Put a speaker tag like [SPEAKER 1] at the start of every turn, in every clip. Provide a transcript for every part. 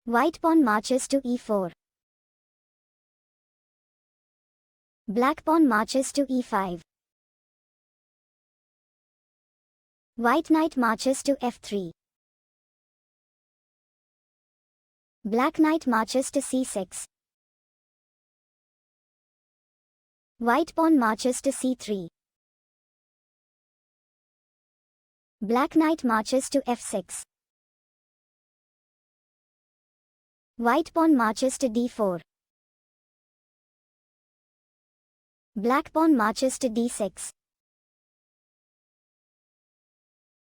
[SPEAKER 1] White pawn marches to e4. Black pawn marches to e5. White knight marches to f3. Black knight marches to c6. White pawn marches to c3. Black knight marches to f6. White pawn marches to d4. Black pawn marches to d6.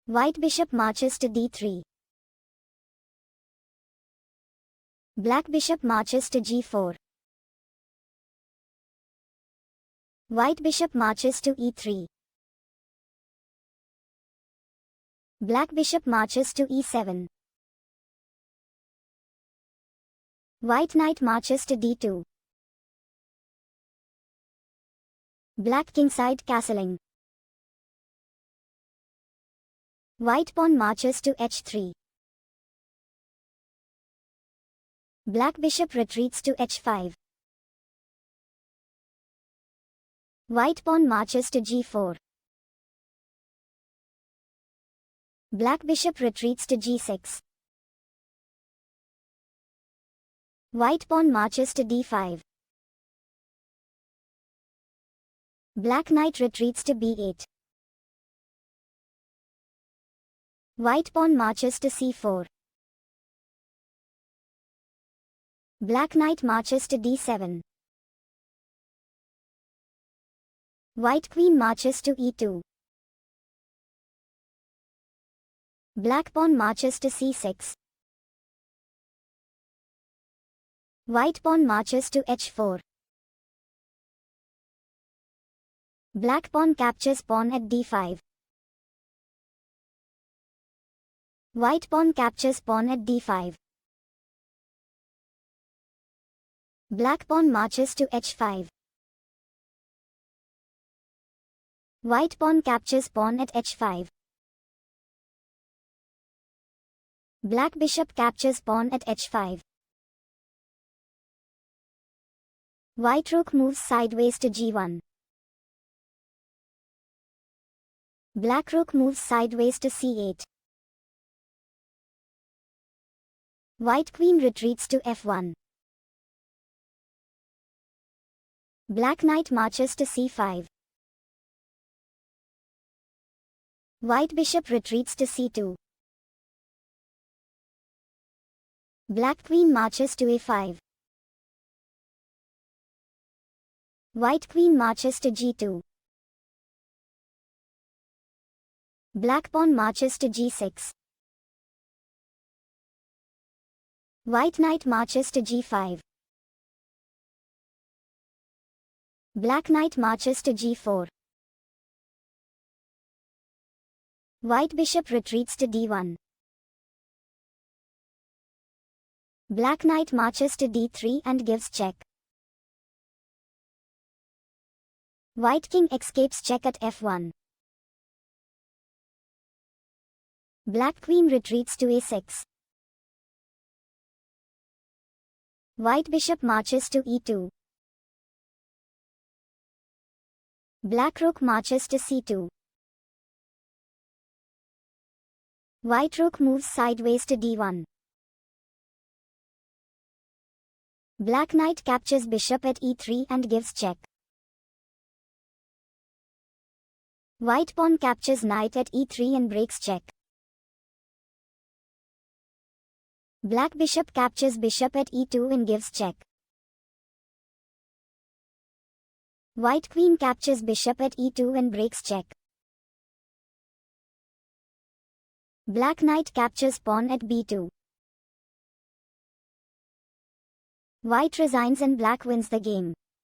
[SPEAKER 1] White bishop marches to d3. Black bishop marches to g4. White bishop marches to e3. Black bishop marches to e7. White knight marches to d2. Black kingside castling. White pawn marches to h3. Black bishop retreats to h5. White pawn marches to g4. Black bishop retreats to g6. White pawn marches to d5. Black knight retreats to b8. White pawn marches to c4. Black knight marches to d7. White queen marches to e2. Black pawn marches to c6. White pawn marches to h4. Black pawn captures pawn at d5. White pawn captures pawn at d5. Black pawn marches to h5. White pawn captures pawn at h5. Black bishop captures pawn at h5. White rook moves sideways to g1. Black rook moves sideways to c8. White queen retreats to f1. Black knight marches to c5. White bishop retreats to c2. Black queen marches to a5. White queen marches to g2. Black pawn marches to g6. White knight marches to g5. Black knight marches to g4. White bishop retreats to d1. Black knight marches to d3 and gives check. White king escapes check at f1. Black queen retreats to a6. White bishop marches to e2. Black rook marches to c2. White rook moves sideways to d1. Black knight captures bishop at e3 and gives check. White pawn captures knight at e3 and breaks check. Black bishop captures bishop at e2 and gives check. White queen captures bishop at e2 and breaks check. Black knight captures pawn at b2. White resigns and black wins the game.